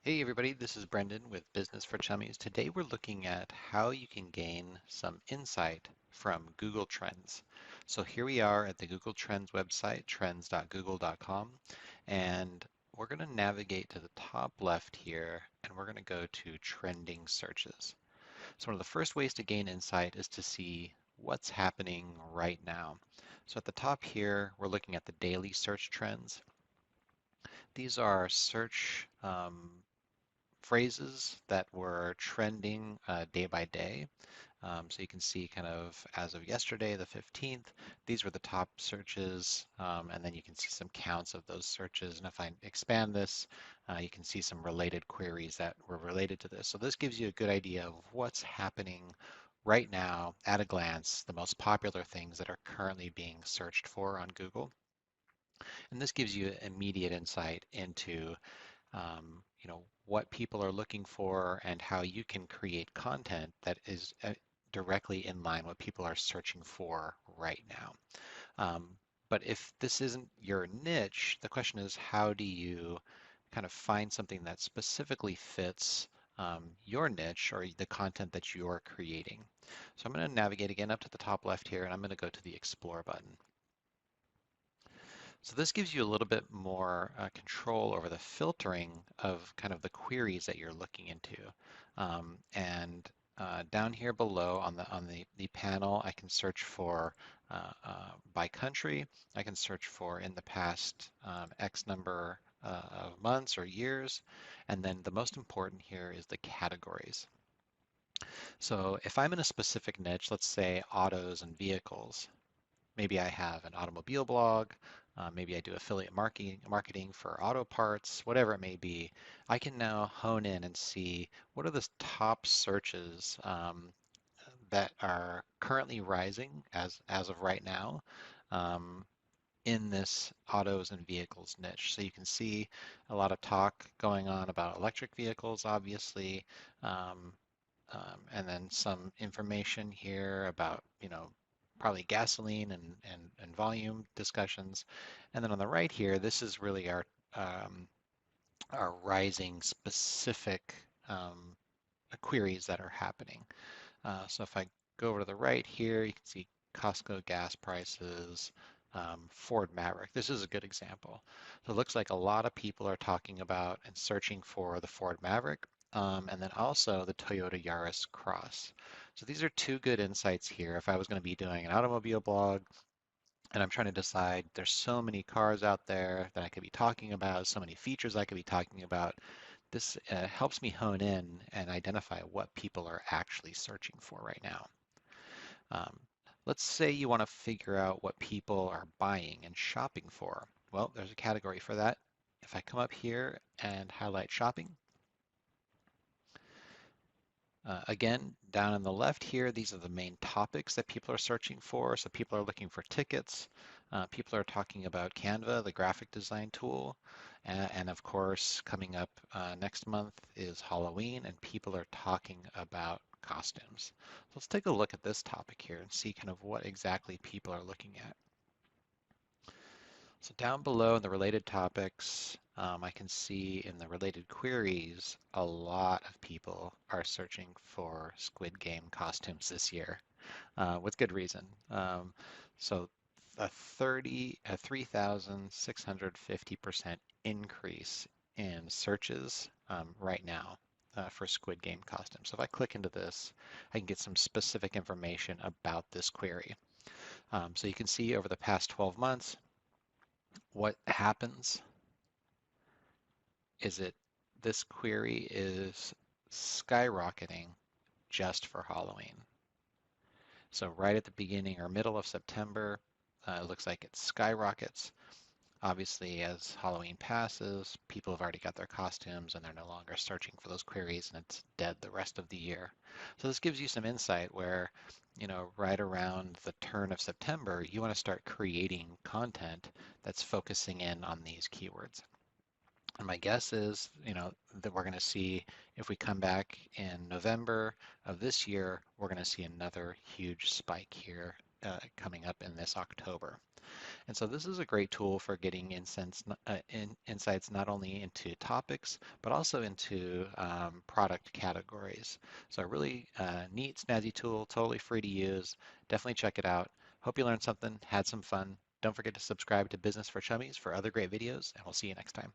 Hey everybody, this is Brendan with Business for Chummies. Today we're looking at how you can gain some insight from Google Trends. So here we are at the Google Trends website, trends.google.com, and we're going to navigate to the top left here and we're going to go to trending searches. So one of the first ways to gain insight is to see what's happening right now. So at the top here, we're looking at the daily search trends. These are search phrases that were trending day by day. So you can see kind of as of yesterday, the 15th, these were the top searches, and then you can see some counts of those searches. And if I expand this, you can see some related queries that were related to this. So this gives you a good idea of what's happening right now at a glance, the most popular things that are currently being searched for on Google. And this gives you immediate insight into what people are looking for and how you can create content that is directly in line what people are searching for right now. Um, but if this isn't your niche, the question is how do you kind of find something that specifically fits your niche or the content that you're creating. So I'm going to navigate again up to the top left here and I'm going to go to the Explore button. So this gives you a little bit more control over the filtering of kind of the queries that you're looking into. And down here below on the panel, I can search for by country. I can search for in the past X number of months or years. And then the most important here is the categories. So if I'm in a specific niche, let's say autos and vehicles, maybe I have an automobile blog, maybe I do affiliate marketing for auto parts, whatever it may be. I can now hone in and see what are the top searches that are currently rising as of right now um, in this autos and vehicles niche. So you can see a lot of talk going on about electric vehicles, obviously, um, and then some information here about, probably gasoline and volume discussions. And then on the right here, this is really our rising specific queries that are happening. So if I go over to the right here, you can see Costco gas prices, Ford Maverick. This is a good example. So it looks like a lot of people are talking about and searching for the Ford Maverick, and then also the Toyota Yaris Cross. So these are two good insights here. If I was going to be doing an automobile blog and I'm trying to decide, there's so many cars out there that I could be talking about, so many features I could be talking about. This helps me hone in and identify what people are actually searching for right now. Um, let's say you want to figure out what people are buying and shopping for. Well, there's a category for that. If I come up here and highlight shopping, again, down on the left here, these are the main topics that people are searching for. So people are looking for tickets. People are talking about Canva, the graphic design tool. And of course, coming up next month is Halloween, and people are talking about costumes. So let's take a look at this topic here and see kind of what exactly people are looking at. So down below in the related topics, I can see in the related queries, a lot of people are searching for Squid Game costumes this year, with good reason. So a 3,650% increase in searches right now for Squid Game costumes. So if I click into this, I can get some specific information about this query. So you can see over the past 12 months, what happens is this query is skyrocketing just for Halloween. So right at the beginning or middle of September, it looks like it skyrockets. Obviously, as Halloween passes, people have already got their costumes and they're no longer searching for those queries and it's dead the rest of the year. So this gives you some insight where, right around the turn of September, you want to start creating content that's focusing in on these keywords. And my guess is, that we're going to see if we come back in November of this year, we're going to see another huge spike here coming up in this October. And so this is a great tool for getting insights not only into topics, but also into product categories. So a really neat, snazzy tool, totally free to use. Definitely check it out. Hope you learned something, had some fun. Don't forget to subscribe to Business for Chummies for other great videos, and we'll see you next time.